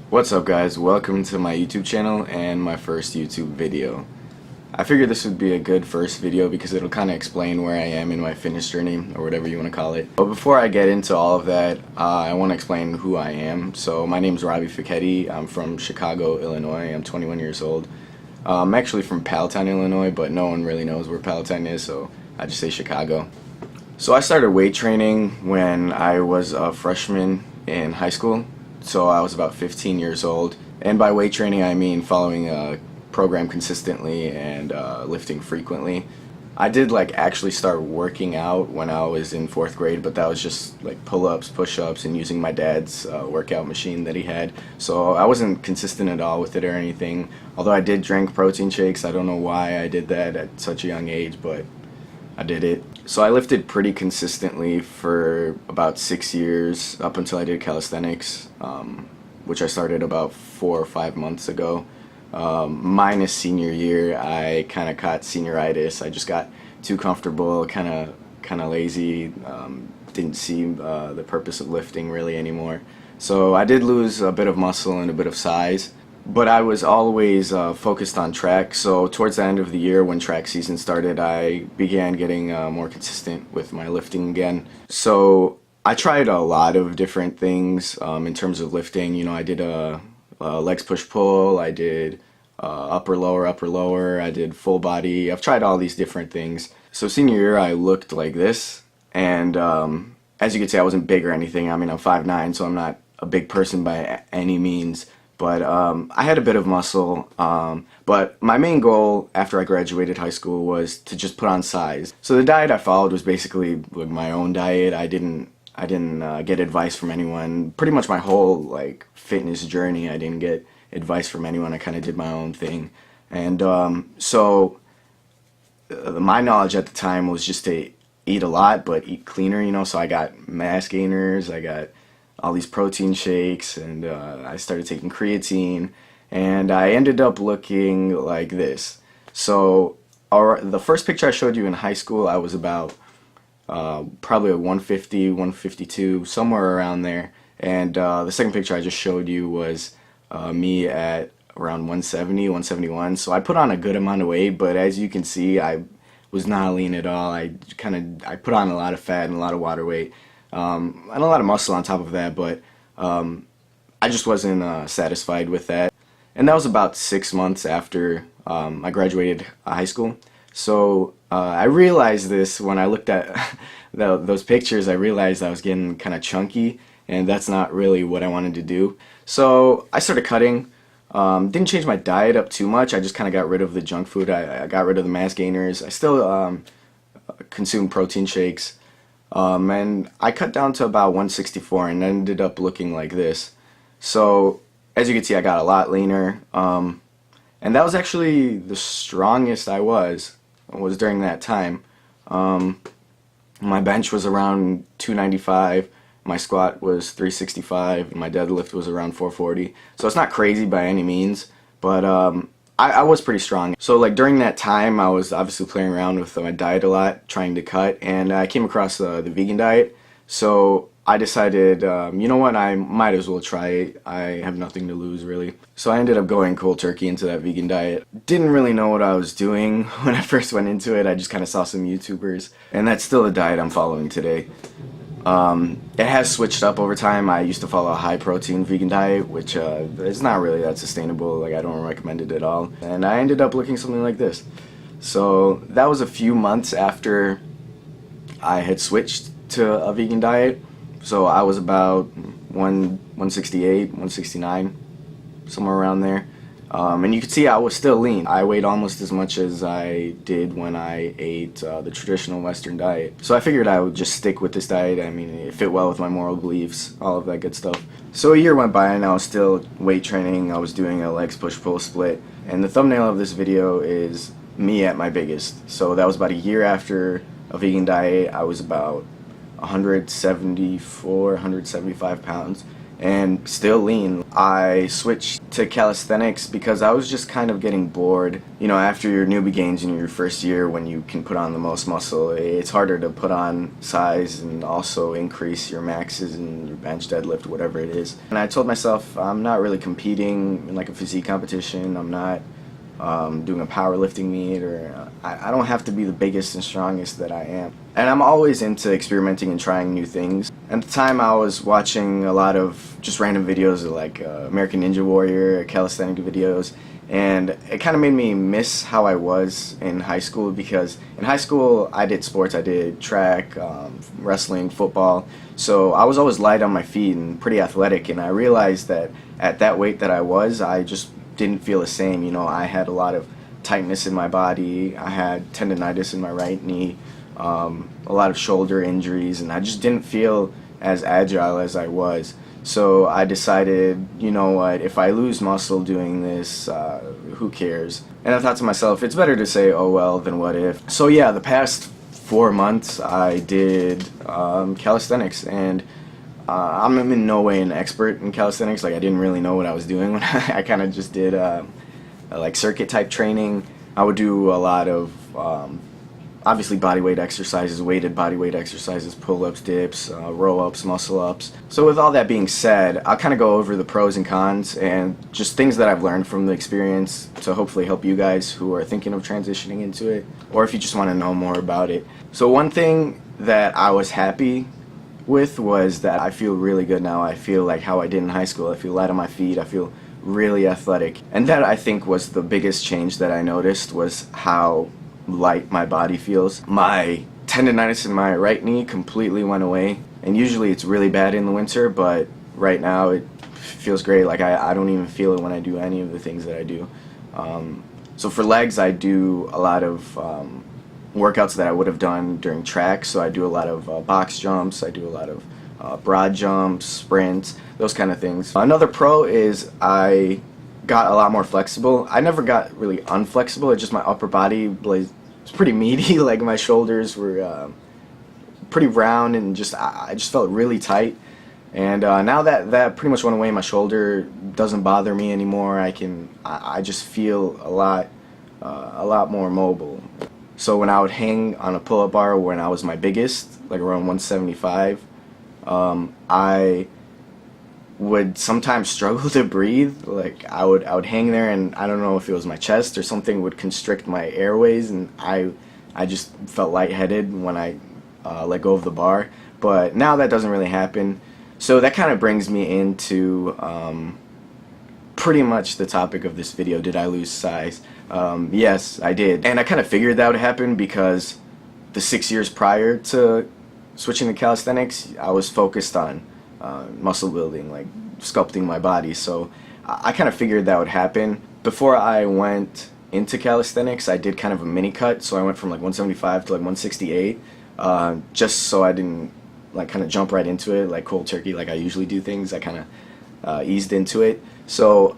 What's up guys, welcome to my YouTube channel and my first YouTube video. I figured this would be a good first video because it'll kind of explain where I am in my fitness journey, or whatever you want to call it. But before I get into all of that, I want to explain who I am. So my name is Robbie Fichetti. I'm from Chicago, Illinois. I'm 21 years old. I'm actually from Palatine, Illinois, but no one really knows where Palatine is, so I just say Chicago. So I started weight training when I was a freshman in high school. So I was about 15 years old, and by weight training I mean following a program consistently and lifting frequently. I did actually start working out when I was in 4th grade, but that was just pull-ups, push-ups, and using my dad's workout machine that he had. So I wasn't consistent at all with it or anything, although I did drink protein shakes. I don't know why I did that at such a young age, but I did it. So I lifted pretty consistently for about 6 years up until I did calisthenics, which I started about 4 or 5 months ago. Minus senior year, I kind of caught senioritis. I just got too comfortable, kind of lazy, didn't see the purpose of lifting really anymore. So I did lose a bit of muscle and a bit of size. But I was always focused on track, so towards the end of the year when track season started, I began getting more consistent with my lifting again. So I tried a lot of different things in terms of lifting. You know, I did a legs push-pull, I did upper lower, I did full body. I've tried all these different things. So senior year I looked like this, and as you can see I wasn't big or anything. I mean, I'm 5'9", so I'm not a big person by any means. But I had a bit of muscle, but my main goal after I graduated high school was to just put on size. So the diet I followed was basically my own diet. I didn't get advice from anyone. Pretty much my whole fitness journey, I didn't get advice from anyone. I kind of did my own thing. And so my knowledge at the time was just to eat a lot, but eat cleaner, you know. So I got mass gainers, I got all these protein shakes, and I started taking creatine, and I ended up looking like this. So the first picture I showed you in high school, I was about probably a 150, 152, somewhere around there, and the second picture I just showed you was me at around 170, 171. So I put on a good amount of weight, but as you can see, I was not lean at all. I put on a lot of fat and a lot of water weight. And a lot of muscle on top of that, but I just wasn't satisfied with that. And that was about 6 months after I graduated high school. So I realized this when I looked at those pictures. I realized I was getting kind of chunky, and that's not really what I wanted to do. So I started cutting. Didn't change my diet up too much. I just kind of got rid of the junk food. I got rid of the mass gainers. I still consumed protein shakes. And I cut down to about 164 and ended up looking like this. So as you can see, I got a lot leaner, and that was actually the strongest I was during that time. My bench was around 295, my squat was 365, and my deadlift was around 440. So it's not crazy by any means, but I was pretty strong. So during that time, I was obviously playing around with my diet a lot, trying to cut, and I came across the vegan diet. So I decided, you know what, I might as well try it. I have nothing to lose really. So I ended up going cold turkey into that vegan diet. Didn't really know what I was doing when I first went into it. I just kind of saw some YouTubers, and that's still the diet I'm following today. It has switched up over time. I used to follow a high protein vegan diet, which is not really that sustainable. I don't recommend it at all. And I ended up looking something like this. So that was a few months after I had switched to a vegan diet. So I was about 168, 169, somewhere around there. And you can see I was still lean. I weighed almost as much as I did when I ate the traditional Western diet. So I figured I would just stick with this diet. I mean, it fit well with my moral beliefs, all of that good stuff. So a year went by and I was still weight training. I was doing a legs push-pull split. And the thumbnail of this video is me at my biggest. So that was about a year after a vegan diet. I was about 174, 175 pounds. and still lean. I switched to calisthenics because I was just kind of getting bored. You know, after your newbie gains in your first year when you can put on the most muscle, it's harder to put on size and also increase your maxes and your bench, deadlift, whatever it is. And I told myself I'm not really competing in like a physique competition. I'm not doing a powerlifting meet, or I don't have to be the biggest and strongest that I am. And I'm always into experimenting and trying new things. At the time I was watching a lot of just random videos of like American Ninja Warrior, calisthenic videos, and it kind of made me miss how I was in high school, because in high school I did sports. I did track, wrestling, football, so I was always light on my feet and pretty athletic, and I realized that at that weight that I just didn't feel the same. You know, I had a lot of tightness in my body, I had tendonitis in my right knee, a lot of shoulder injuries, and I just didn't feel as agile as I was. So I decided, you know what, if I lose muscle doing this, who cares? And I thought to myself, it's better to say oh well than what if. So yeah, the past 4 months I did calisthenics, and I'm in no way an expert in calisthenics. Like, I didn't really know what I was doing when I kind of just did like circuit type training. I would do a lot of obviously bodyweight exercises, weighted bodyweight exercises, pull-ups, dips, row-ups, muscle-ups. So with all that being said, I'll kind of go over the pros and cons and just things that I've learned from the experience to hopefully help you guys who are thinking of transitioning into it, or if you just want to know more about it. So one thing that I was happy with was that I feel really good now. I feel like how I did in high school. I feel light on my feet. I feel really athletic. And that, I think, was the biggest change that I noticed, was how light my body feels. My tendonitis in my right knee completely went away, and usually it's really bad in the winter, but right now it feels great. Like, I don't even feel it when I do any of the things that I do. So for legs, I do a lot of workouts that I would have done during track. So I do a lot of box jumps, I do a lot of broad jumps, sprints, those kind of things. Another pro is I got a lot more flexible. I never got really unflexible. It's just my upper body was pretty meaty. Like, my shoulders were pretty round, and I just felt really tight. And now that pretty much went away, my shoulder doesn't bother me anymore. I just feel a lot more mobile. So when I would hang on a pull-up bar when I was my biggest, like around 175, I would sometimes struggle to breathe. Like, I would hang there, and I don't know if it was my chest or something would constrict my airways, and I just felt lightheaded when I let go of the bar. But now that doesn't really happen. So that kind of brings me into pretty much the topic of this video. Did I lose size? Yes, I did. And I kind of figured that would happen because the 6 years prior to switching to calisthenics, I was focused on muscle building, like sculpting my body. So I kind of figured that would happen. Before I went into calisthenics, I did kind of a mini cut. So I went from like 175 to like 168, just so I didn't like kind of jump right into it like cold turkey like I usually do things. I kind of eased into it. So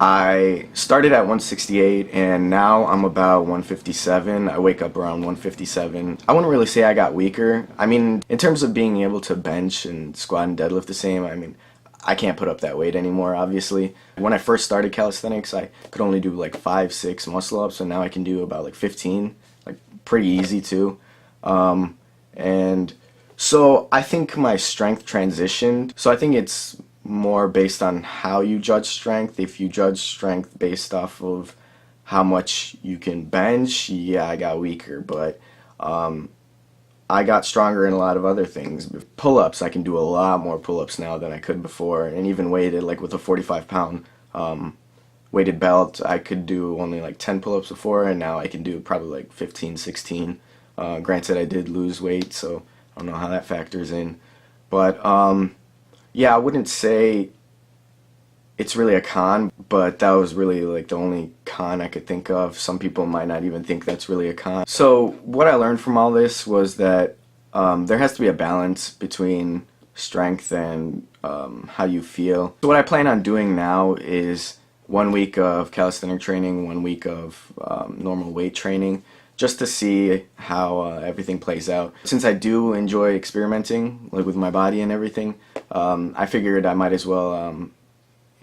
I started at 168, and now I'm about 157. I wake up around 157. I wouldn't really say I got weaker. I mean, in terms of being able to bench and squat and deadlift the same, I mean, I can't put up that weight anymore, obviously. When I first started calisthenics, I could only do like 5, 6 muscle ups, and now I can do about like 15, like pretty easy too. And so I think my strength transitioned. So I think it's more based on how you judge strength. If you judge strength based off of how much you can bench, yeah, I got weaker, but I got stronger in a lot of other things. Pull-ups, I can do a lot more pull-ups now than I could before, and even weighted, like with a 45-pound weighted belt, I could do only like 10 pull-ups before, and now I can do probably like 15, 16. Granted, I did lose weight, so I don't know how that factors in, but yeah, I wouldn't say it's really a con, but that was really like the only con I could think of. Some people might not even think that's really a con. So what I learned from all this was that there has to be a balance between strength and how you feel. So what I plan on doing now is 1 week of calisthenic training, 1 week of normal weight training, just to see how everything plays out. Since I do enjoy experimenting, like with my body and everything, I figured I might as well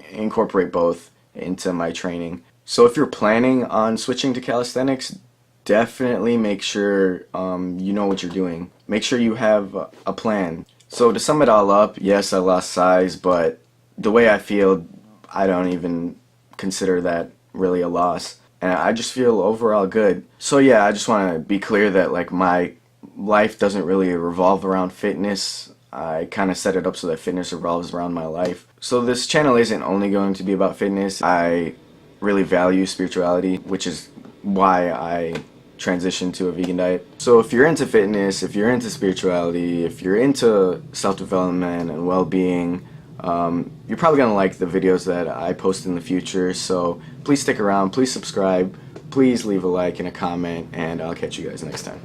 incorporate both into my training. So if you're planning on switching to calisthenics, definitely make sure you know what you're doing. Make sure you have a plan. So to sum it all up, yes, I lost size, but the way I feel, I don't even consider that really a loss. And I just feel overall good. So yeah, I just want to be clear that like my life doesn't really revolve around fitness. I kind of set it up so that fitness revolves around my life. So this channel isn't only going to be about fitness. I really value spirituality, which is why I transitioned to a vegan diet. So if you're into fitness, if you're into spirituality, if you're into self-development and well-being, you're probably going to like the videos that I post in the future. So please stick around, please subscribe, please leave a like and a comment, and I'll catch you guys next time.